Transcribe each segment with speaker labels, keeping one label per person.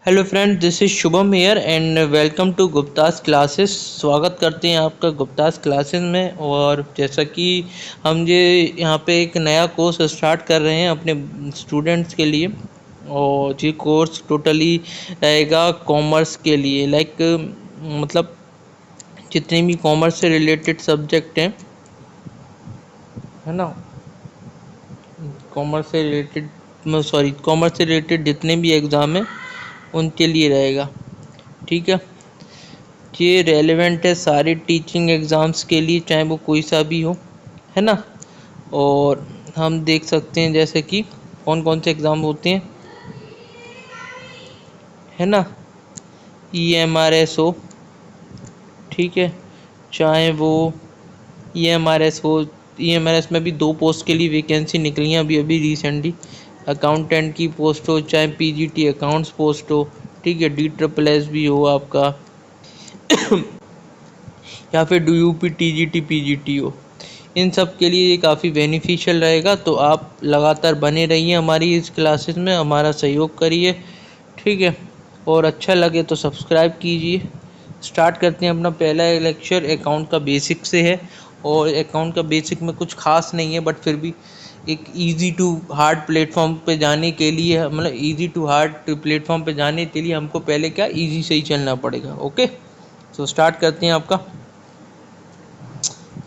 Speaker 1: Hello friend, this is Shubham here and welcome to Gupta's classes. स्वागत करते हैं आपका गुप्तास क्लासेस में। और जैसा कि हम ये यहाँ पे एक नया कोर्स स्टार्ट कर रहे हैं अपने स्टूडेंट्स के लिए। और ये कोर्स टोटली रहेगा कॉमर्स के लिए। मतलब जितने भी कॉमर्स से रिलेटेड सब्जेक्ट हैं, है ना, कॉमर्स से रिलेटेड कॉमर्स से रिलेटेड जितने भी एग्ज़ाम हैं उनके लिए रहेगा। ठीक है, ये रेलेवेंट है सारे टीचिंग एग्ज़ाम्स के लिए, चाहे वो कोई सा भी हो, है ना। और हम देख सकते हैं जैसे कि कौन कौन से एग्ज़ाम होते हैं, है ना। EMRS हो, ठीक है, चाहे वो EMRS हो। EMRS में भी 2 पोस्ट के लिए वैकेंसी निकली हैं अभी अभी रिसेंटली। अकाउंटेंट की पोस्ट हो, चाहे PGT अकाउंट्स पोस्ट हो, ठीक है, DSSS भी हो आपका, या फिर DUP TGT PGT हो। इन सब के लिए ये काफ़ी बेनिफिशियल रहेगा। तो आप लगातार बने रहिए हमारी इस क्लासेस में, हमारा सहयोग करिए, ठीक है। और अच्छा लगे तो सब्सक्राइब कीजिए। स्टार्ट करते हैं अपना पहला लेक्चर। अकाउंट का बेसिक से है, और अकाउंट का बेसिक में कुछ खास नहीं है, बट फिर भी एक इजी टू हार्ड प्लेटफॉर्म पे जाने के लिए, मतलब इजी टू हार्ड प्लेटफॉर्म पे जाने के लिए हमको पहले क्या इजी से ही चलना पड़ेगा। ओके, तो स्टार्ट करते हैं आपका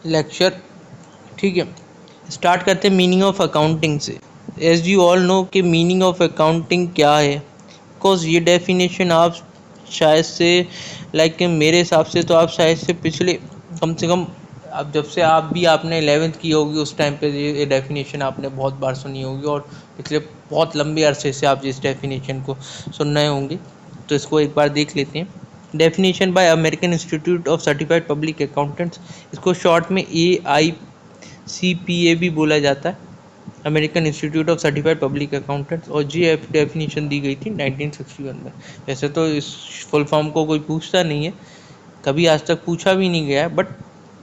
Speaker 1: लेक्चर, ठीक है। स्टार्ट करते हैं मीनिंग ऑफ अकाउंटिंग से। एज यू ऑल नो कि मीनिंग ऑफ अकाउंटिंग क्या है, बिकॉज ये डेफिनेशन आप शायद से मेरे हिसाब से तो आप शायद से पिछले कम से कम, अब जब से आप भी आपने 11th की होगी उस टाइम पे ये डेफिनेशन आपने बहुत बार सुनी होगी, और पिछले बहुत लंबे अरसे से आप इस डेफिनेशन को सुन रहे होंगे। तो इसको एक बार देख लेते हैं। Definition bye American institute of certified public accountants, इसको शॉर्ट में AICPA भी बोला जाता है, American institute of certified public accountants. और जी डेफिनेशन दी गई थी 1961 में। वैसे तो इस फुल फॉर्म को कोई पूछता नहीं है, कभी आज तक पूछा भी नहीं गया है, बट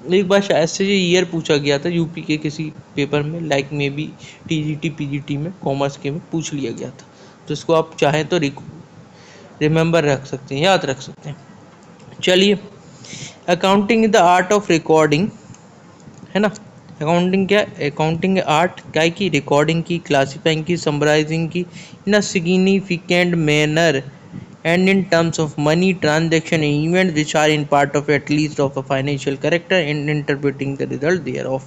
Speaker 1: एक बार शायद से ये ईयर पूछा गया था यूपी के किसी पेपर में, मे बी TGT PGT में, कॉमर्स के में पूछ लिया गया था। तो इसको आप चाहें तो रिमेंबर रख सकते हैं, याद रख सकते हैं। चलिए, accounting is the art of recording, है ना। अकाउंटिंग क्या, अकाउंटिंग आर्ट क्या की, रिकॉर्डिंग की, क्लासिफाइंग की, समराइजिंग की in a significant manner and in terms of money transaction and events which are in part of at least of a financial character and interpreting the result thereof।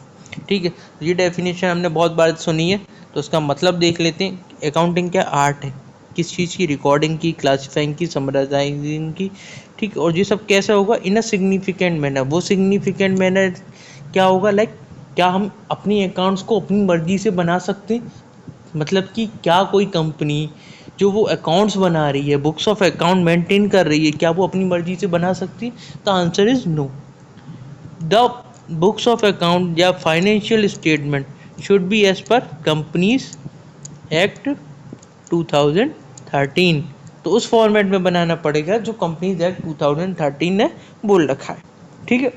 Speaker 1: ठीक है, ये definition हमने बहुत बार सुनी है, तो उसका मतलब देख लेते हैं। अकाउंटिंग क्या आर्ट है, किस चीज़ की, रिकॉर्डिंग की, क्लासिफाइंग की, समराइजिंग की, ठीक। और ये सब कैसे होगा, इन अ सिग्निफिकेंट मैनर। वो सिग्निफिकेंट मैनर क्या होगा, क्या हम अपनी अकाउंट्स को अपनी मर्जी से बना सकते हैं, मतलब कि क्या कोई कंपनी जो वो अकाउंट्स बना रही है, बुक्स ऑफ अकाउंट मेंटेन कर रही है, क्या वो अपनी मर्जी से बना सकती है? The answer is no. The books of account या financial statement should be as per companies act 2013। तो उस फॉर्मेट में बनाना पड़ेगा जो कंपनीज एक्ट 2013 ने बोल रखा है, ठीक है।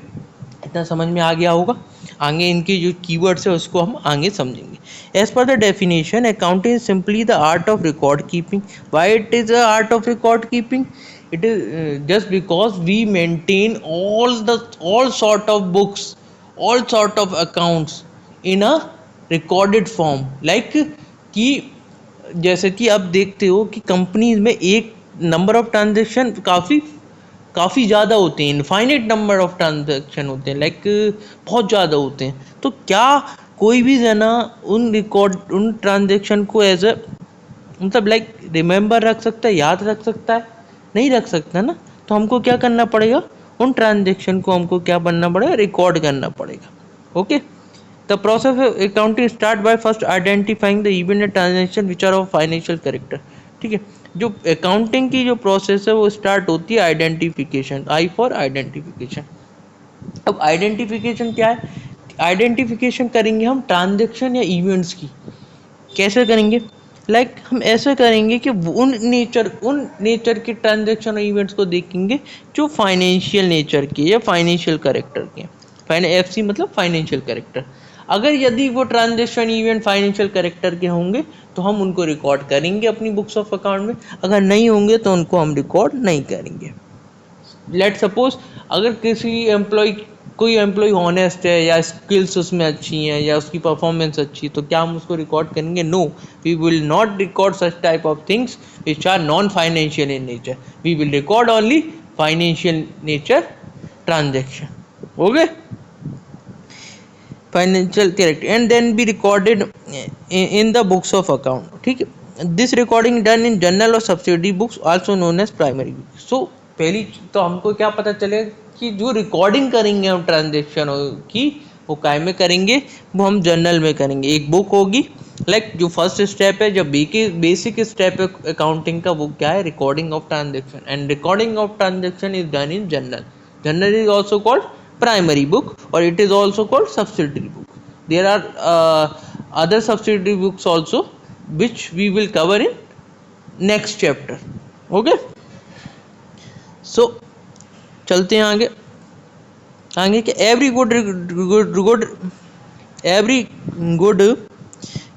Speaker 1: इतना समझ में आ गया होगा। आगे इनके जो कीवर्ड्स है उसको हम आगे समझेंगे। As per the definition, accounting is simply the art of record keeping. Why it is the art of record keeping? It is just because we maintain all sort of books, all sort of accounts in a recorded form। कि जैसे कि आप देखते हो कि companies में एक number of transaction काफ़ी ज़्यादा होते हैं, इनफाइनाइट नंबर ऑफ ट्रांजेक्शन होते हैं, बहुत ज़्यादा होते हैं। तो क्या कोई भी जना उन ट्रांजेक्शन को एज अ मतलब रिमेंबर रख सकता है, याद रख सकता है? नहीं रख सकता ना। तो हमको क्या करना पड़ेगा, उन ट्रांजेक्शन को हमको क्या बनना पड़ेगा, रिकॉर्ड करना पड़ेगा। Okay, the process of accounting start by first identifying the event and transaction which are of financial character. ठीक है, जो अकाउंटिंग की जो प्रोसेस है वो स्टार्ट होती है आइडेंटिफिकेशन, आई फॉर आइडेंटिफिकेशन। अब आइडेंटिफिकेशन क्या है, आइडेंटिफिकेशन करेंगे हम ट्रांजेक्शन या इवेंट्स की। कैसे करेंगे, हम ऐसे करेंगे कि उन नेचर के ट्रांजेक्शन और इवेंट्स को देखेंगे जो फाइनेंशियल नेचर के या फाइनेंशियल कैरेक्टर के। FC मतलब फाइनेंशियल कैरेक्टर। अगर यदि वो ट्रांजेक्शन इवेंट फाइनेंशियल कैरेक्टर के होंगे तो हम उनको रिकॉर्ड करेंगे अपनी बुक्स ऑफ अकाउंट में, अगर नहीं होंगे तो उनको हम रिकॉर्ड नहीं करेंगे। लेट सपोज अगर किसी एम्प्लॉय कोई एम्प्लॉय ऑनेस्ट है या स्किल्स उसमें अच्छी हैं या उसकी परफॉर्मेंस अच्छी है तो क्या हम उसको रिकॉर्ड करेंगे? No, we will not record such type of things which are non financial in nature, we will record only financial nature transaction. Okay, financial character and then be recorded in the books of account. ठीक है, this recording done in journal और subsidy books also known as primary books. So पहली तो हमको क्या पता चलेगा कि जो रिकॉर्डिंग करेंगे हम ट्रांजेक्शन की वो काय में करेंगे, वो हम जर्नल में करेंगे। एक बुक होगी लाइक जो फर्स्ट स्टेप है, जब बेसिक स्टेप है अकाउंटिंग का, वो क्या है? Recording of transaction, and recording of transaction is done in journal. Journal is also called primary book or it is also called subsidiary book. There are other subsidiary books also which we will cover in next chapter. Okay, so चलते हैं आगे। आगे कि every good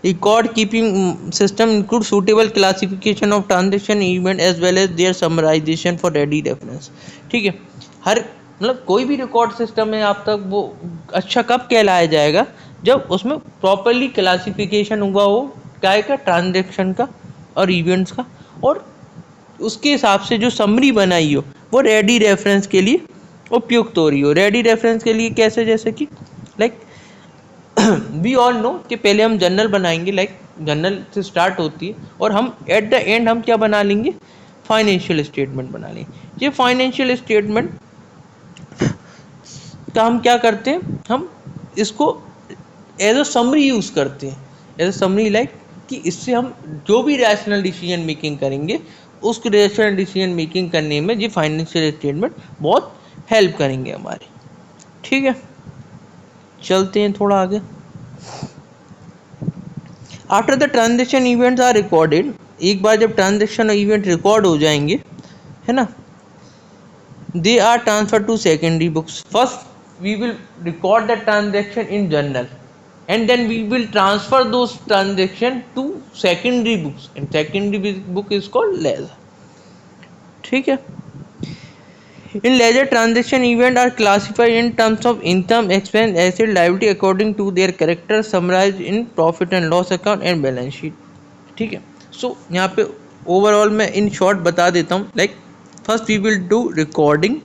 Speaker 1: record keeping system includes suitable classification of transaction event as well as their summarization for ready reference। ठीक है, हर मतलब कोई भी रिकॉर्ड सिस्टम है आप तक वो अच्छा कब कहलाया जाएगा? जब उसमें प्रॉपरली क्लासिफिकेशन हुआ हो क्या का, ट्रांजेक्शन का और इवेंट्स का, और उसके हिसाब से जो समरी बनाई हो वो रेडी रेफरेंस के लिए उपयुक्त हो रही हो। रेडी रेफरेंस के लिए कैसे? जैसे कि लाइक वी ऑल नो कि पहले हम जर्नल बनाएंगे, लाइक जर्नल से स्टार्ट होती है और हम एट द एंड हम क्या बना लेंगे? फाइनेंशियल स्टेटमेंट बना लेंगे। ये फाइनेंशियल स्टेटमेंट का हम क्या करते हैं? हम इसको एज अ समरी यूज़ करते हैं, एज अ समरी, लाइक कि इससे हम जो भी रैशनल डिसीजन मेकिंग करेंगे उस रैशनल डिसीजन मेकिंग करने में ये फाइनेंशियल स्टेटमेंट बहुत हेल्प करेंगे हमारे। ठीक है, चलते हैं थोड़ा आगे। After the transaction events are recorded, एक बार जब ट्रांजेक्शन इवेंट रिकॉर्ड हो जाएंगे, है ना, they are transferred to secondary books. First we will record the transaction in journal and then we will transfer those transaction to secondary books, and secondary book is called ledger। ठीक है, in ledger transaction event are classified in terms of income, expense, asset, liability according to their character, summarized in profit and loss account and balance sheet। ठीक है, सो यहाँ पे overall मैं in short बता देता हूँ। Like first we will do recording.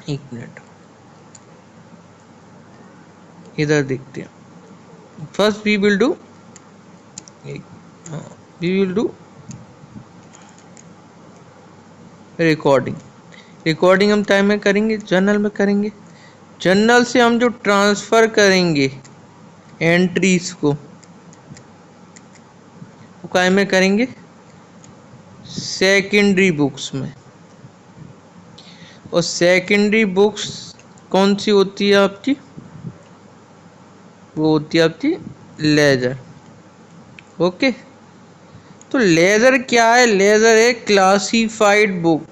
Speaker 1: एक minute इधर देखते हैं। First we will do recording हम टाइम में करेंगे, जर्नल में करेंगे। जर्नल से हम जो ट्रांसफ़र करेंगे एंट्रीज को वो काय में करेंगे? सेकेंडरी बुक्स में। और सेकेंडरी बुक्स कौन सी होती है आपकी? वो होती है आपकी लेजर। ओके, तो लेजर क्या है? लेजर है क्लासिफाइड बुक,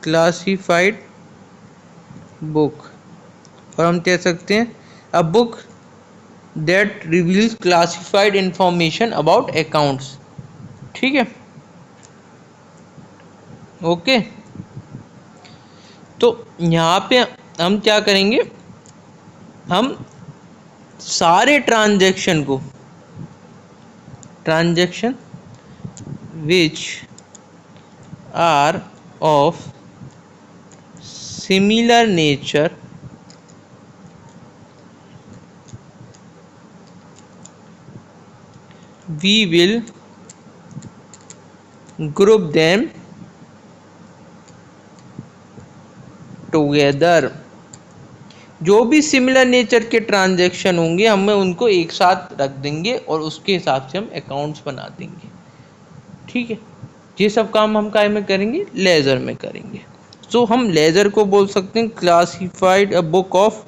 Speaker 1: क्लासिफाइड बुक, और हम कह सकते हैं a book that reveals classified information about accounts. ठीक है, ओके, तो यहाँ पे हम क्या करेंगे? हम सारे transaction which are of similar nature we will group them together। जो भी सिमिलर नेचर के ट्रांजैक्शन होंगे हमें उनको एक साथ रख देंगे और उसके हिसाब से हम अकाउंट्स बना देंगे। ठीक है, ये सब काम हम काय में करेंगे? लेजर में करेंगे। सो हम लेजर को बोल सकते हैं classified, a book of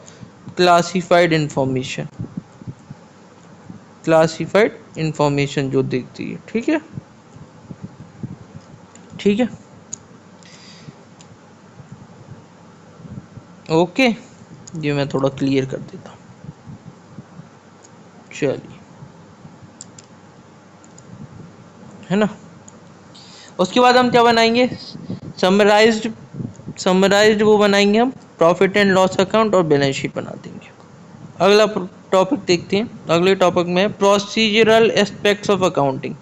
Speaker 1: classified information, classified information जो देखती है। ठीक है, ठीक है, ओके। ये मैं थोड़ा क्लियर कर देता हूँ। चलिए, है ना। उसके बाद हम क्या बनाएंगे, समराइज्ड समराइज्ड वो बनाएंगे हम, प्रॉफिट एंड लॉस अकाउंट और बैलेंस शीट बना देंगे। अगला टॉपिक देखते हैं। अगले टॉपिक में procedural aspects of accounting.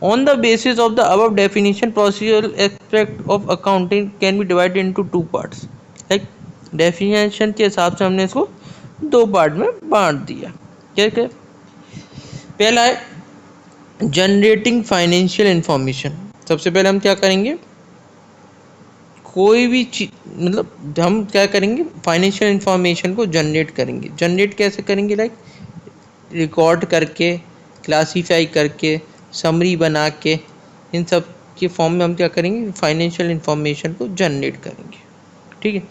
Speaker 1: On the basis of the above definition, procedural aspect of accounting can be divided into two parts. Like definition के हिसाब से हमने इसको दो पार्ट में बांट दिया। क्या क्या, पहला है जनरेटिंग फाइनेंशियल इंफॉर्मेशन। सबसे पहले हम क्या करेंगे, कोई भी चीज, मतलब हम क्या करेंगे, फाइनेंशियल इंफॉर्मेशन को जनरेट करेंगे। जनरेट कैसे करेंगे, लाइक रिकॉर्ड करके, क्लासीफाई करके, समरी बना के, इन सब के फॉर्म में हम क्या करेंगे, फाइनेंशियल इंफॉर्मेशन को जनरेट करेंगे। ठीक है।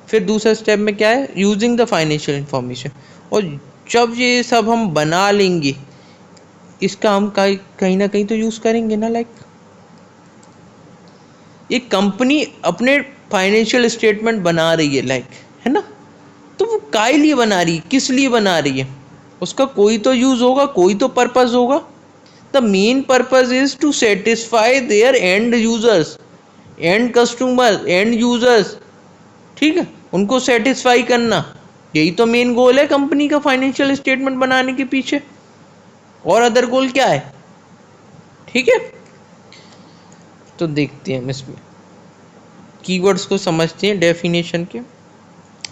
Speaker 1: फिर दूसरा स्टेप में क्या है, यूजिंग द फाइनेंशियल इंफॉर्मेशन। और जब ये सब हम बना लेंगे, इसका हम कहीं ना कहीं तो यूज़ करेंगे ना। लाइक एक कंपनी अपने फाइनेंशियल स्टेटमेंट बना रही है, लाइक, है ना, तो वो काय लिए बना रही है, किस लिए बना रही है, उसका कोई तो यूज होगा, कोई तो पर्पस होगा। The main purpose is to satisfy their end users, and customer, end users. ठीक है, उनको सेटिस्फाई करना, यही तो मेन गोल है कंपनी का फाइनेंशियल स्टेटमेंट बनाने के पीछे। और अदर गोल क्या है? ठीक है, तो देखते हैं इसमें कीवर्ड्स को समझते हैं डेफिनेशन के।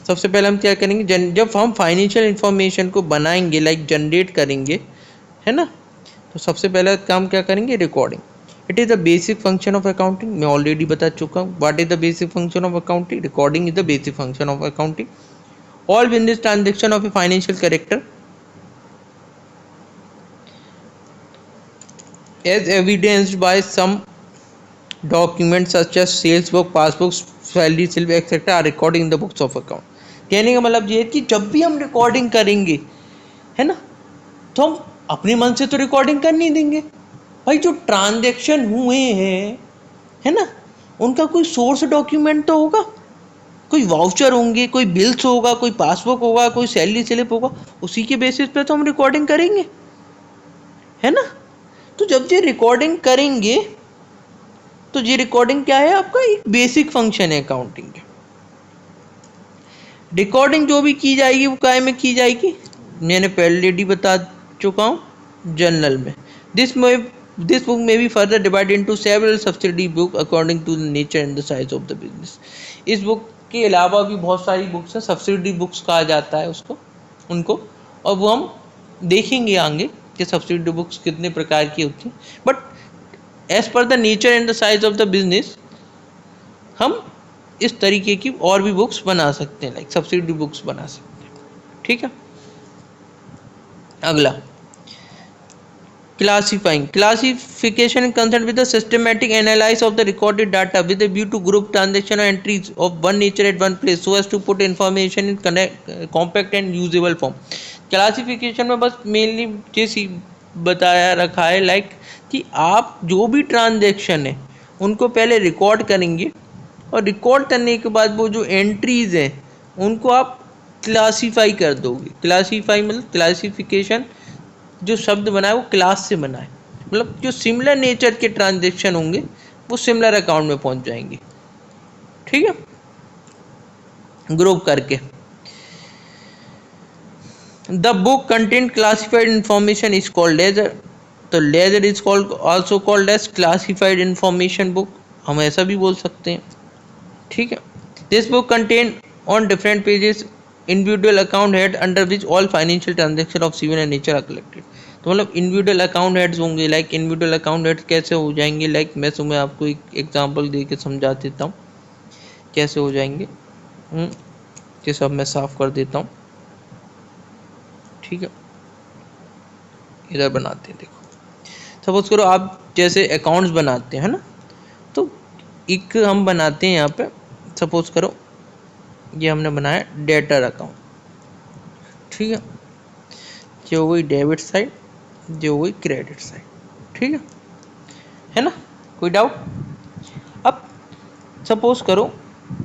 Speaker 1: सबसे पहले हम क्या करेंगे, जब हम फाइनेंशियल इंफॉर्मेशन को बनाएंगे, लाइक जनरेट करेंगे, है ना, तो सबसे पहला काम क्या करेंगे, recording. It is the basic function of accounting. मैं ऑलरेडी बता चुका हूँ what is the basic function of accounting. Recording is the basic function of accounting. All business transaction of a financial character as evidenced by some documents such as sales book, passbooks, salary slip etc. are recorded in the books of account। कहने का मतलब ये है कि जब भी हम recording करेंगे, है ना, तो हम अपने मन से तो रिकॉर्डिंग कर नहीं देंगे भाई। जो ट्रांजैक्शन हुए हैं, है ना, उनका कोई सोर्स डॉक्यूमेंट तो होगा, कोई वाउचर होंगे, कोई बिल्स होगा, कोई पासबुक होगा, कोई सैलरी स्लिप होगा, उसी के बेसिस पे तो हम रिकॉर्डिंग करेंगे, है ना। तो जब ये रिकॉर्डिंग करेंगे, तो ये रिकॉर्डिंग क्या है, आपका एक बेसिक फंक्शन है अकाउंटिंग का। रिकॉर्डिंग जो भी की जाएगी वो काय में की जाएगी, मैंने पहले बता चुका हूँ, जर्नल में। दिस बुक में be further divide into several subsidy book according to the nature and the size of the business. इस बुक के अलावा भी बहुत सारी बुक्स हैं, सब्सिडी बुक्स कहा जाता है उसको, उनको, और वो हम देखेंगे आगे कि सब्सिडी बुक्स कितने प्रकार की होती हैं। But as per the nature and the size of the business हम इस तरीके की और भी बुक्स बना सकते हैं, लाइक सब्सिडी बुक्स बना सकते हैं। ठीक है। अगला, classifying classification is concerned with the systematic analysis of the recorded data with a view to group transaction entries of one nature at one place so as to put information in compact and usable form। Classification में बस mainly जैसी बताया रखा है, like कि आप जो भी ट्रांजेक्शन है उनको पहले रिकॉर्ड करेंगे, और रिकॉर्ड करने के बाद वो जो एंट्रीज हैं उनको आप क्लासीफाई कर दोगे। क्लासीफाई मतलब क्लासिफिकेशन, जो शब्द बना है वो क्लास से बना है, मतलब जो सिमिलर नेचर के ट्रांजेक्शन होंगे वो सिमिलर अकाउंट में पहुंच जाएंगे। ठीक है, ग्रुप करके। The book content classified information is called ledger. तो ledger is called also called as classified information book, हम ऐसा भी बोल सकते हैं। ठीक है। This book contain on different pages individual account head under which all financial transaction of similar nature are collected. तो मतलब इंडिविजुअल अकाउंट हेड्स होंगे, लाइक इंडिविजुअल अकाउंट हेड्स कैसे हो जाएंगे, लाइक मैं तुम्हें आपको एक एग्जांपल दे के समझा देता हूँ कैसे हो जाएंगे। ये सब मैं साफ कर देता हूँ। ठीक है, इधर बनाते हैं, देखो सपोज करो आप जैसे अकाउंट्स बनाते हैं, है ना, तो एक हम बनाते हैं यहाँ पे, सपोज करो ये हमने बनाया डेटर अकाउंट। ठीक है, ये हो गई डेबिट साइड, ये हो गई क्रेडिट साइड। ठीक है ना, कोई डाउट? अब सपोज करो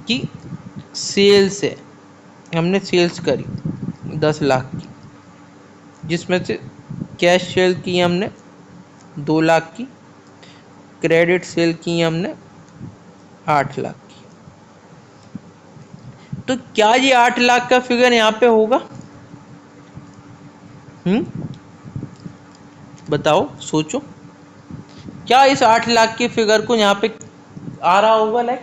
Speaker 1: कि सेल्स है हमने सेल्स करी 10 लाख की, जिसमें से कैश सेल की हमने 2 लाख की, क्रेडिट सेल की हमने 8 लाख की। तो क्या ये 8 लाख का फिगर यहाँ पे होगा? बताओ, सोचो, क्या इस 8 लाख के फिगर को यहाँ पे आ रहा होगा? लाइक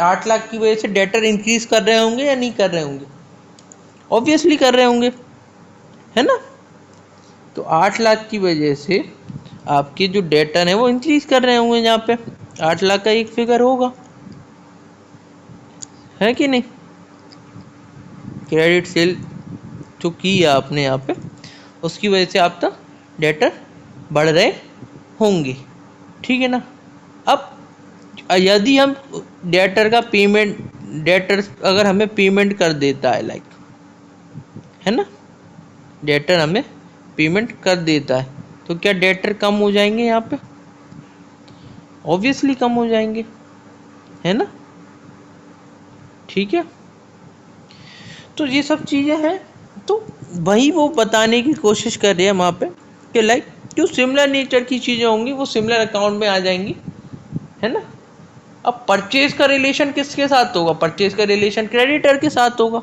Speaker 1: 8 लाख की वजह से डेटर इंक्रीज कर रहे होंगे या नहीं कर रहे होंगे? ऑब्वियसली कर रहे होंगे, है ना? तो 8 लाख की वजह से आपके जो डेटर है वो इंक्रीज कर रहे होंगे, यहाँ पे 8 लाख का एक फिगर होगा, है कि नहीं? क्रेडिट सेल जो की है आपने यहाँ पे, उसकी वजह से आपका डेटर बढ़ रहे होंगे, ठीक है ना? अब यदि हम डेटर का पेमेंट, डेटर अगर हमें पेमेंट कर देता है, लाइक, है ना, डेटर हमें पेमेंट कर देता है, तो क्या डेटर कम हो जाएंगे यहाँ पे? ऑब्वियसली कम हो जाएंगे, है ना? ठीक है, तो ये सब चीज़ें हैं। तो वही वो बताने की कोशिश कर रहे हैं वहाँ पे कि लाइक जो सिमिलर नेचर की चीज़ें होंगी वो सिमिलर अकाउंट में आ जाएंगी, है ना? अब परचेज का रिलेशन किसके साथ होगा? परचेज का रिलेशन क्रेडिटर के साथ होगा।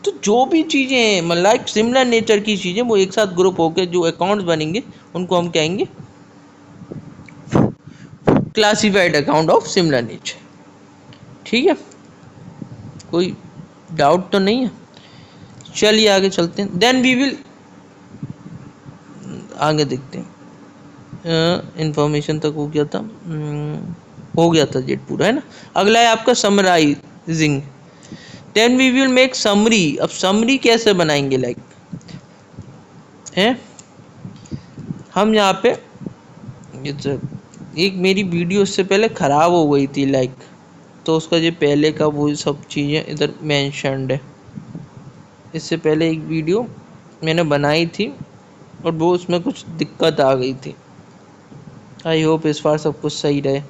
Speaker 1: तो जो भी चीज़ें हैं मतलब सिमिलर नेचर की चीज़ें वो एक साथ ग्रुप होकर जो अकाउंट्स बनेंगे उनको हम कहेंगे classified account of similar nature. ठीक है, कोई डाउट तो नहीं है? चलिए आगे चलते हैं। देन वी विल आगे देखते हैं। इंफॉर्मेशन तक हो गया था, हो गया था जेट पूरा, है ना? अगला है आपका summarising. Then we will make summary. अब समरी कैसे बनाएंगे? लाइक है हम यहाँ पे एक मेरी वीडियो इससे पहले ख़राब हो गई थी, लाइक, तो उसका जो पहले का वो सब चीज़ें इधर मेंशन्ड है। इससे पहले एक वीडियो मैंने बनाई थी और वो उसमें कुछ दिक्कत आ गई थी। आई होप इस बार सब कुछ सही रहे।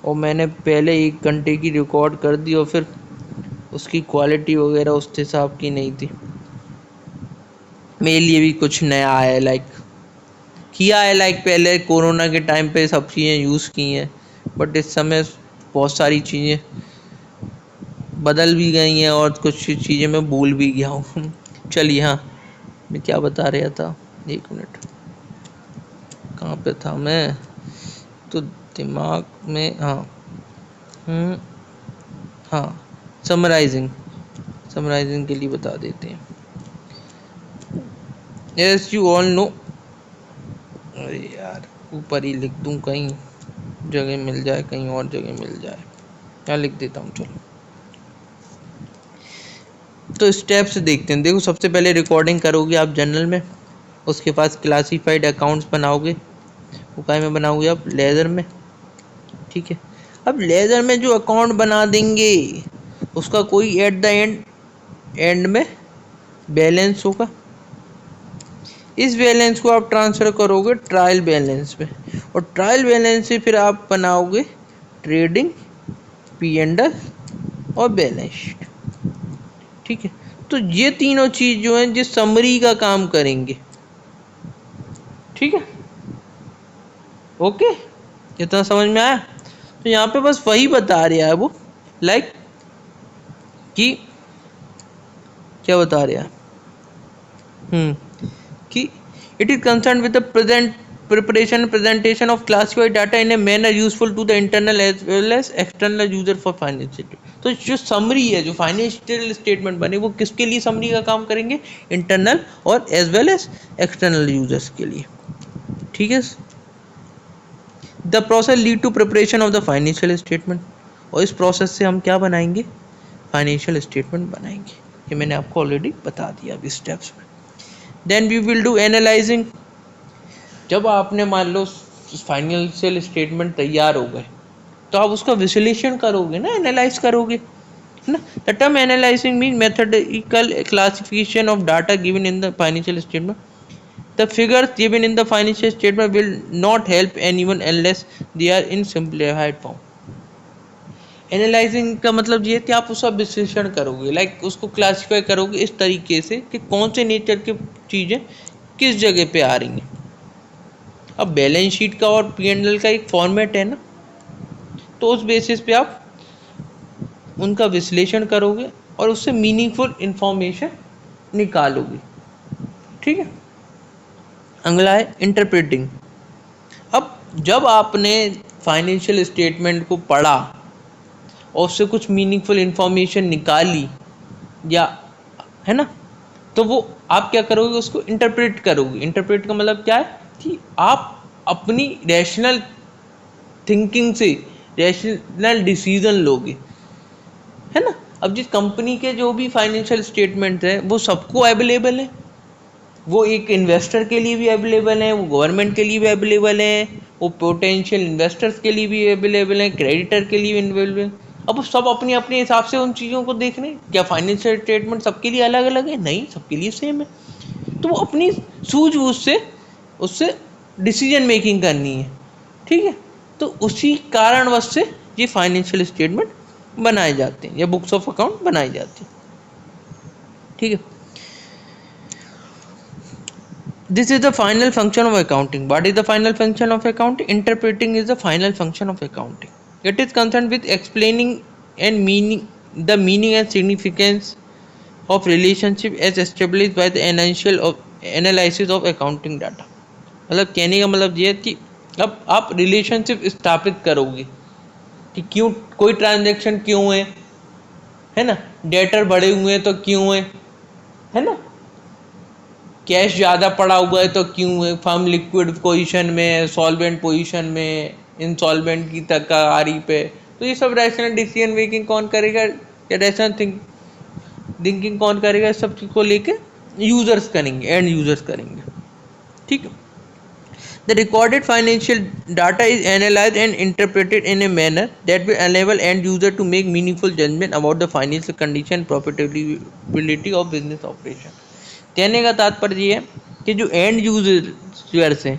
Speaker 1: और मैंने पहले 1 घंटे की रिकॉर्ड कर दी और फिर उसकी क्वालिटी वगैरह उस हिसाब की नहीं थी। मेरे लिए भी कुछ नया है, लाइक किया है, लाइक पहले कोरोना के टाइम पे सब चीज़ें यूज़ की हैं, बट इस समय बहुत सारी चीज़ें बदल भी गई हैं और कुछ चीज़ें मैं भूल भी गया हूँ। चलिए, हाँ, मैं क्या बता रहा था, 1 मिनट, कहाँ पे था मैं? तो दिमाग में, हाँ, हाँ, समराइजिंग के लिए बता देते हैं। एज यू ऑल नो, अरे यार ऊपर ही लिख दूँ, कहीं जगह मिल जाए, कहीं और जगह मिल जाए, क्या लिख देता हूँ। चलो, तो स्टेप्स देखते हैं। देखो, सबसे पहले रिकॉर्डिंग करोगे आप जनरल में, उसके पास क्लासिफाइड अकाउंट्स बनाओगे। वो काय में बनाओगे आप? लेज़र में। ठीक है, अब लेज़र में जो अकाउंट बना देंगे उसका कोई एट द एंड में बैलेंस होगा। इस बैलेंस को आप ट्रांसफ़र करोगे ट्रायल बैलेंस में, और ट्रायल बैलेंस से फिर आप बनाओगे ट्रेडिंग, P&L और बैलेंस शीट। ठीक है, तो ये तीनों चीज़ जो हैं जिस समरी का काम करेंगे। ठीक है, ओके, इतना समझ में आया? तो यहाँ पे बस वही बता रहा है वो, लाइक कि क्या बता रहा है, कि it is concerned with the presentation of classified data in a manner useful to the internal as well as external user for financial statement। तो जो समरी है, जो फाइनेंशियल स्टेटमेंट बने, वो किसके लिए समरी का काम करेंगे? इंटरनल और as well as external users के लिए। ठीक है, the process lead to preparation of the financial statement. और इस प्रोसेस से हम क्या बनाएंगे? फाइनेंशियल स्टेटमेंट बनाएंगे। ये मैंने आपको ऑलरेडी बता दिया अभी स्टेप्स में। Then we will do analysing. जब आपने मान लो फाइनेंशियल स्टेटमेंट तैयार हो गए, तो आप उसका विश्लेषण करोगे ना, एनालाइज करोगे, है ना? The term analysing mean mathematical classification of data given in the financial statement. The figures given in the financial statement will not help anyone unless they are in simplified form. Analysing का मतलब ये है कि आप उसका विश्लेषण करोगे, like उसको क्लासिफाई करोगे इस तरीके से कि कौन से नेचर की चीज़ें किस जगह पे आ रही हैं। अब बैलेंस शीट का और P&L का एक फॉर्मेट है ना, तो उस बेसिस पे आप उनका विश्लेषण करोगे और उससे मीनिंगफुल इंफॉर्मेशन निकालोगे। ठीक है। अगला है इंटरप्रेटिंग। अब जब आपने फाइनेंशियल स्टेटमेंट को पढ़ा और उससे कुछ मीनिंगफुल इंफॉर्मेशन निकाली, या है ना, तो वो आप क्या करोगे, उसको इंटरप्रेट करोगे। इंटरप्रेट का मतलब क्या है कि आप अपनी रैशनल थिंकिंग से रैशनल डिसीजन लोगे, है ना। अब जिस कंपनी के जो भी फाइनेंशियल स्टेटमेंट है वो सबको अवेलेबल है, वो एक इन्वेस्टर के लिए भी अवेलेबल है, वो गवर्नमेंट के लिए भी अवेलेबल है, वो पोटेंशियल इन्वेस्टर्स के लिए भी अवेलेबल है, क्रेडिटर के लिए भी अवेलेबल है। अब वो सब अपने अपने हिसाब से उन चीज़ों को देख रहे हैं। क्या फाइनेंशियल स्टेटमेंट सबके लिए अलग अलग है? नहीं, सबके लिए सेम है। तो वो अपनी सूझबूझ से उससे डिसीजन मेकिंग करनी है। ठीक है। तो उसी कारणवश से ये फाइनेंशियल स्टेटमेंट बनाए जाते हैं या बुक्स ऑफ अकाउंट बनाई जाती हैं। ठीक है। This is the final function of accounting. What is the final function of accounting? Interpreting is the final function of accounting. It is concerned with explaining and the meaning and significance of relationship as established by the analysis of accounting data. मतलब कहने का मतलब ये है कि अब आप relationship स्थापित करोगे कि क्यों कोई ट्रांजैक्शन क्यों है ना, डेटर बढ़े हुए हैं तो क्यों है ना, कैश ज़्यादा पड़ा हुआ है तो क्यों है, फर्म लिक्विड पोजीशन में, सॉल्वेंट पोजीशन में, इंसॉल्वेंट की तकारी पे। तो ये सब रैशनल डिसीजन मेकिंग कौन करेगा, या रैशनल थिंकिंग कौन करेगा, इस सब चीज़ को लेके यूजर्स करेंगे, एंड यूजर्स करेंगे। ठीक है। The recorded financial data is analyzed and interpreted in a manner that will enable end user to make meaningful judgment about the financial condition, profitability of business operation. कहने का तात्पर्य ये है कि जो एंड यूजर्स हैं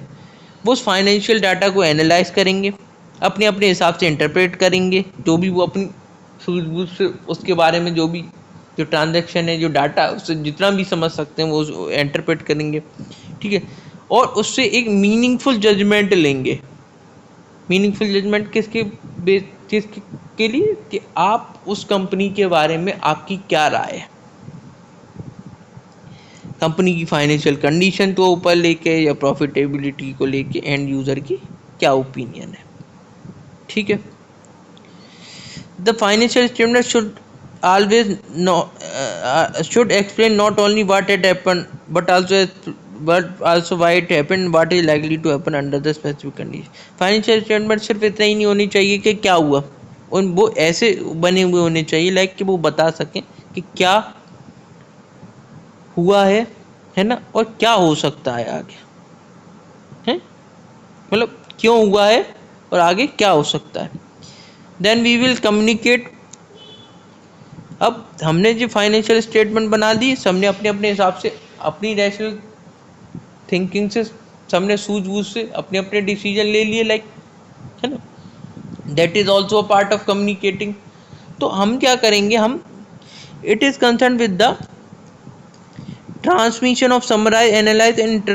Speaker 1: वो उस फाइनेंशियल डाटा को एनालाइज करेंगे, अपने अपने हिसाब से इंटरप्रेट करेंगे, जो भी वो अपनी सूझबूझ से उसके बारे में जो भी जो ट्रांजैक्शन है, जो डाटा उससे जितना भी समझ सकते हैं वो इंटरप्रेट करेंगे। ठीक है। और उससे एक मीनिंगफुल जजमेंट लेंगे। मीनिंगफुल जजमेंट किस के लिए कि आप उस कंपनी के बारे में आपकी क्या राय है, कंपनी की फाइनेंशियल कंडीशन को ऊपर लेके या प्रॉफिटेबिलिटी को लेके एंड यूज़र की क्या ओपिनियन है। ठीक है। The financial statement should always should explain not only what had happened but also why it happened, what is likely to happen under the specific condition. Financial statement सिर्फ इतना ही नहीं होनी चाहिए कि क्या हुआ, उन वो ऐसे बने हुए होने चाहिए लाइक कि वो बता सकें कि क्या हुआ है ना, और क्या हो सकता है आगे, है मतलब क्यों हुआ है और आगे क्या हो सकता है। Then we will communicate. अब हमने जो फाइनेंशियल स्टेटमेंट बना दी, सबने अपने अपने हिसाब से अपनी रैशनल थिंकिंग से, सबने सूझबूझ से अपने अपने डिसीजन ले लिए, लाइक है ना, that is also a part of communicating. तो हम क्या करेंगे, हम it is concern with the transmission of summarise analyse and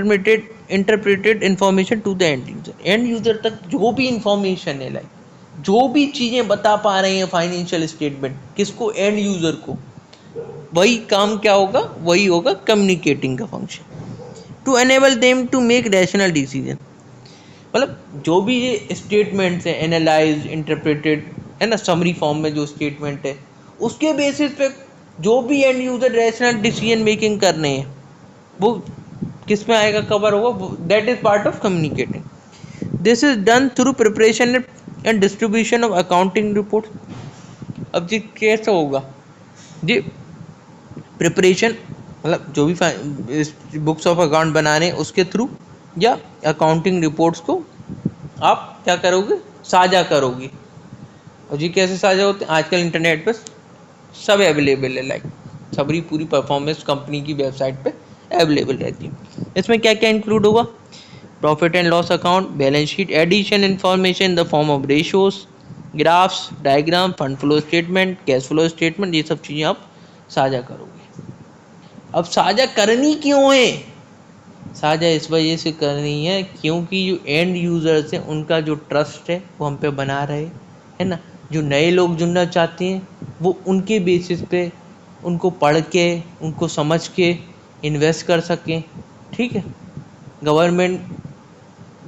Speaker 1: interpreted information to the end user. End user तक जो भी इंफॉर्मेशन है, लाइक जो भी चीज़ें बता पा रहे हैं फाइनेंशियल स्टेटमेंट, किसको, एंड यूजर को, वही काम क्या होगा, वही होगा कम्युनिकेटिंग का function. To enable them to make rational decision. मतलब जो भी ये स्टेटमेंट्स हैं एनालाइज इंटरप्रेटेड, है ना, समरी फॉर्म में जो स्टेटमेंट है उसके बेसिस पे जो भी and user rational decision making करने हैं वो किस में आएगा, कवर होगा, that is part of communicating. This is done through preparation and distribution of accounting report. अब जी कैसे होगा जी, प्रिपरेशन मतलब जो भी बुक्स ऑफ अकाउंट बनाने उसके थ्रू, या अकाउंटिंग रिपोर्ट्स को आप क्या करोगे, साझा करोगे। और जी कैसे साझा होते हैं, आजकल इंटरनेट पे सब अवेलेबल है, लाइक सबरी पूरी परफॉर्मेंस कंपनी की वेबसाइट पे अवेलेबल रहती है। इसमें क्या क्या इंक्लूड होगा, profit and loss account, balance sheet, addition information in the form of ratios, graphs, diagram, fund flow statement, cash flow statement, ये सब चीज़ें आप साझा करोगे। अब साझा करनी क्यों है? साझा इस वजह से करनी है क्योंकि जो एंड यूजर्स हैं उनका जो ट्रस्ट है वो हम पे बना रहे, है ना। जो नए लोग जुड़ना चाहते हैं वो उनके बेसिस पे उनको पढ़ के, उनको समझ के इन्वेस्ट कर सकें, ठीक है। गवर्नमेंट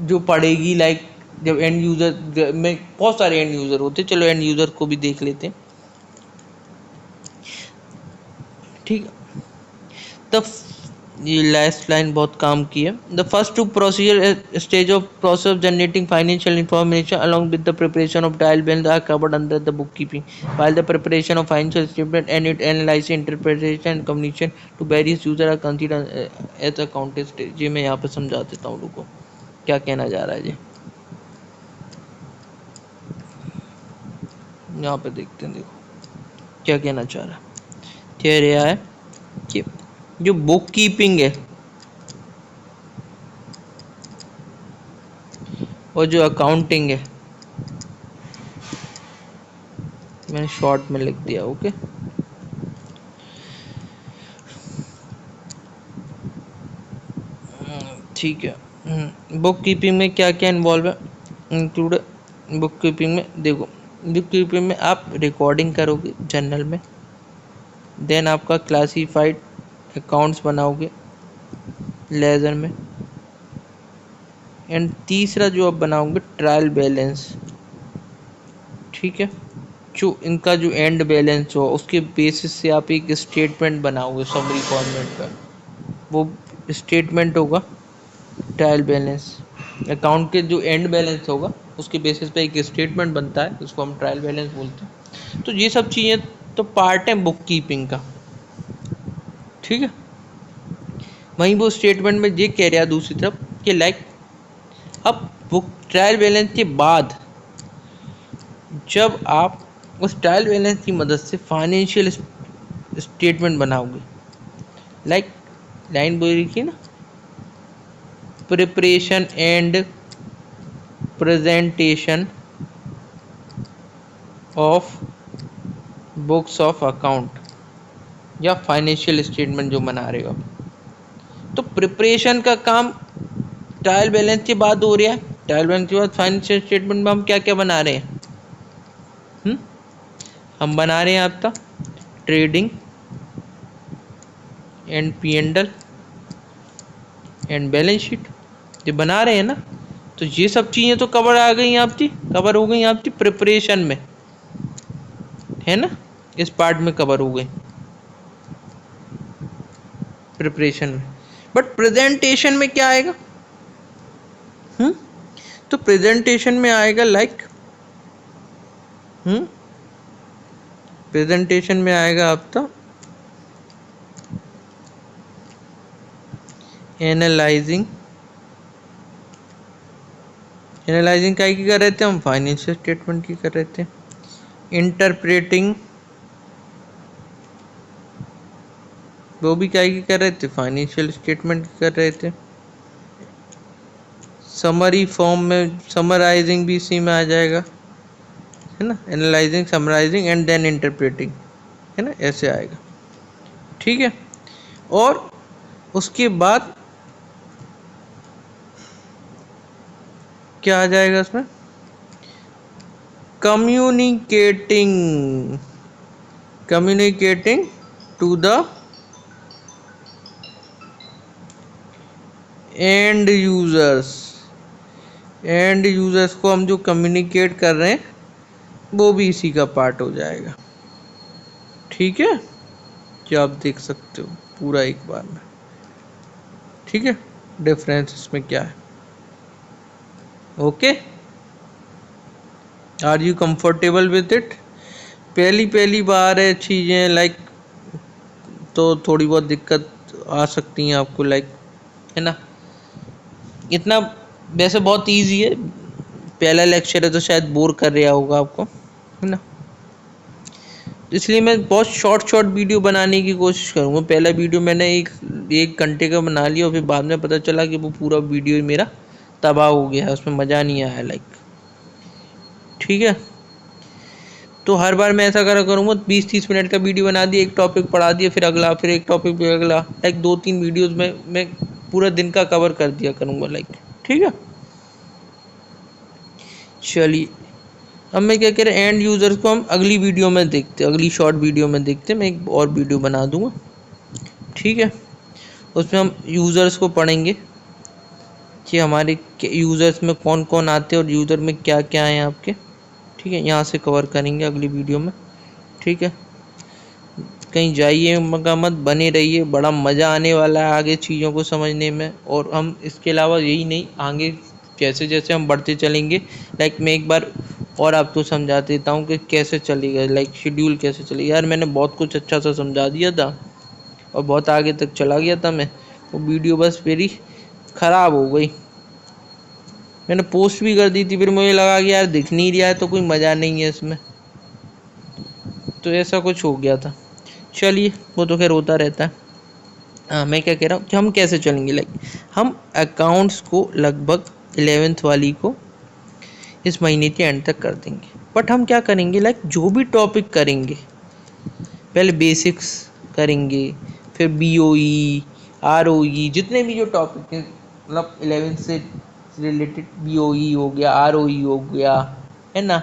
Speaker 1: जो पढ़ेगी, लाइक जब एंड यूज़र में बहुत सारे एंड यूज़र होते हैं, चलो एंड यूज़र को भी देख लेते हैं, ठीक है। द ये लास्ट लाइन बहुत काम की है। The first two procedure stage of process of generating financial information along with the preparation of trial balance are covered under the book keeping, while the preparation of financial statement and its analysis, interpretation and communication to various user are considered as accounting stage। ये मैं यहाँ पे समझा देता हूँ लोगों को क्या कहना जा रहा है। जी यहाँ पे देखते हैं, देखो क्या कहना चाह रहा है। कह रहा है कि जो बुक कीपिंग है और जो अकाउंटिंग है, मैंने शॉर्ट में लिख दिया, ओके। ठीक है। बुक कीपिंग में क्या क्या इन्वॉल्व है, इंक्लूड बुक कीपिंग में, देखो बुक कीपिंग में आप रिकॉर्डिंग करोगे जर्नल में, देन आपका क्लासीफाइड अकाउंट्स बनाओगे लेजर में, एंड तीसरा जो आप बनाओगे ट्रायल बैलेंस, ठीक है। जो इनका जो एंड बैलेंस हो उसके बेसिस से आप एक स्टेटमेंट बनाओगे समरी फॉर्मेट का, वो स्टेटमेंट होगा ट्रायल बैलेंस। अकाउंट के जो एंड बैलेंस होगा उसके बेसिस पे एक स्टेटमेंट बनता है, उसको हम ट्रायल बैलेंस बोलते हैं। तो ये सब चीज़ें तो पार्ट है बुक कीपिंग का, ठीक है। वहीं वो स्टेटमेंट में ये कह रहा है दूसरी तरफ कि लाइक अब बुक ट्रायल बैलेंस के बाद जब आप उस ट्रायल बैलेंस की मदद से फाइनेंशियल स्टेटमेंट बनाओगे, लाइक लाइन बोल रही ना, preparation and presentation of books of account या फाइनेंशियल स्टेटमेंट जो बना रहे हो, तो प्रिपरेशन का काम ट्रायल बैलेंस के बाद हो रहा है। ट्रायल बैलेंस के बाद फाइनेंशियल स्टेटमेंट में हम क्या क्या बना रहे हैं, हम बना रहे हैं आपका trading and P&L and balance sheet, ये बना रहे हैं ना। तो ये सब चीज़ें तो कवर आ गई आपकी, कवर हो गई आपकी प्रिपरेशन में, है ना। इस पार्ट में कवर हो गई प्रिपरेशन में। बट प्रेजेंटेशन में क्या आएगा, तो प्रेजेंटेशन में आएगा लाइक प्रेजेंटेशन में आएगा आपका एनालाइजिंग क्या की कर रहे थे हम, फाइनेंशियल स्टेटमेंट की कर रहे थे। इंटरप्रेटिंग वो भी क्या की कर रहे थे, फाइनेंशियल स्टेटमेंट की कर रहे थे। समरी फॉर्म में समराइजिंग भी इसी में आ जाएगा, है ना। Analysing, summarising and then interpreting, है ना, ऐसे आएगा, ठीक है। और उसके बाद क्या आ जाएगा इसमें, communicating to the end users को हम जो कम्युनिकेट कर रहे हैं वो भी इसी का पार्ट हो जाएगा, ठीक है। जो आप देख सकते हो पूरा एक बार में, ठीक है। डिफरेंस इसमें क्या है, okay. Are you comfortable with it. पहली बार है चीज़ें लाइक, तो थोड़ी बहुत दिक्कत आ सकती हैं आपको, लाइक, है ना। इतना वैसे बहुत इजी है, पहला लेक्चर है तो शायद बोर कर रहा होगा आपको, है ना। इसलिए मैं बहुत शॉर्ट वीडियो बनाने की कोशिश करूँगा। पहला वीडियो मैंने एक घंटे का बना लिया और फिर बाद में पता चला कि वो पूरा वीडियो मेरा तबाह हो गया है, उसमें मज़ा नहीं आया, लाइक, ठीक है। तो हर बार मैं ऐसा करा करूँगा, 20-30 मिनट का वीडियो बना दिया, एक टॉपिक पढ़ा दिया, फिर अगला, फिर एक टॉपिक पे अगला, लाइक 2-3 वीडियोज़ में मैं पूरा दिन का कवर कर दिया करूँगा लाइक। ठीक है, चलिए अब मैं क्या कह रहा एंड यूज़र्स को हम अगली वीडियो में देखते, अगली शॉर्ट वीडियो में देखते, मैं एक और वीडियो बना दूँगा। ठीक है, उसमें हम यूज़र्स को पढ़ेंगे कि हमारे यूज़र्स में कौन कौन आते हैं और यूज़र में क्या क्या है आपके। ठीक है, यहाँ से कवर करेंगे अगली वीडियो में। ठीक है, कहीं जाइए मगा मत, बने रहिए, बड़ा मज़ा आने वाला है आगे चीज़ों को समझने में। और हम इसके अलावा यही नहीं, आगे जैसे जैसे हम बढ़ते चलेंगे, लाइक मैं एक बार और आपको समझा देता हूँ कि कैसे चलेगा, लाइक शेड्यूल कैसे चलेगा। यार मैंने बहुत कुछ अच्छा सा समझा दिया था और बहुत आगे तक चला गया था मैं, वो वीडियो बस मेरी ख़राब हो गई। मैंने पोस्ट भी कर दी थी, फिर मुझे लगा कि यार दिख नहीं रहा है तो कोई मज़ा नहीं है इसमें, तो ऐसा कुछ हो गया था। चलिए वो तो खैर होता रहता है। हाँ, मैं क्या कह रहा हूँ कि हम कैसे चलेंगे, लाइक हम अकाउंट्स को लगभग 11th वाली को इस महीने के एंड तक कर देंगे। बट हम क्या करेंगे, लाइक जो भी टॉपिक करेंगे, पहले बेसिक्स करेंगे, फिर BOE ROE, जितने भी जो टॉपिक हैं, मतलब 11th से रिलेटेड BOE हो गया, ROE हो गया, है ना,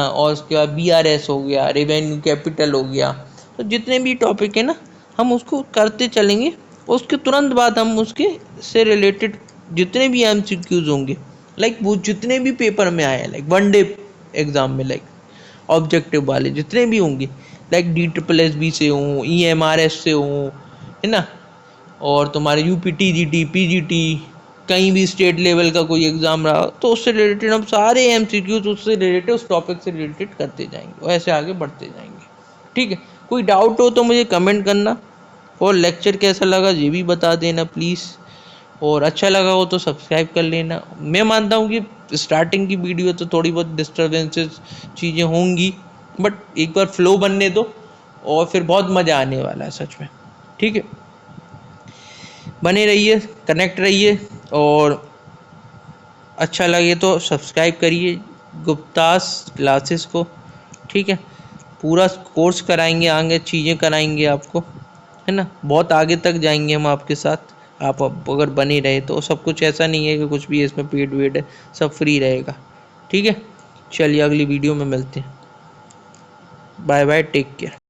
Speaker 1: और उसके बाद BRS हो गया, रेवेन्यू कैपिटल हो गया, तो जितने भी टॉपिक है ना हम उसको करते चलेंगे। उसके तुरंत बाद हम उसके से रिलेटेड जितने भी MCQs होंगे, लाइक वो जितने भी पेपर में आए हैं, लाइक 1 डे एग्ज़ाम में, लाइक ऑब्जेक्टिव वाले जितने भी होंगे, लाइक DSSB से हों, EMRS से हों, है ना, और तुम्हारे UPTGT PGT, कहीं भी स्टेट लेवल का कोई एग्ज़ाम रहा तो उससे रिलेटेड हम सारे MCQs उससे रिलेटेड, उस टॉपिक से रिलेटेड करते जाएंगे और ऐसे आगे बढ़ते जाएंगे। ठीक है, कोई डाउट हो तो मुझे कमेंट करना, और लेक्चर कैसा लगा ये भी बता देना प्लीज़, और अच्छा लगा हो तो सब्सक्राइब कर लेना। मैं मानता हूँ कि स्टार्टिंग की वीडियो तो थोड़ी बहुत डिस्टर्बेंसेस चीज़ें होंगी, बट एक बार फ्लो बनने दो और फिर बहुत मज़ा आने वाला है सच में। ठीक है, बने रहिए, कनेक्ट रहिए, और अच्छा लगे तो सब्सक्राइब करिए गुप्तास क्लासेस को। ठीक है, पूरा कोर्स कराएंगे, आगे चीज़ें कराएंगे आपको, है ना, बहुत आगे तक जाएंगे हम आपके साथ। आप अगर बने रहे तो सब कुछ ऐसा नहीं है कि कुछ भी इसमें पेड वेड है, सब फ्री रहेगा। ठीक है, चलिए अगली वीडियो में मिलते हैं, बाय बाय, टेक केयर।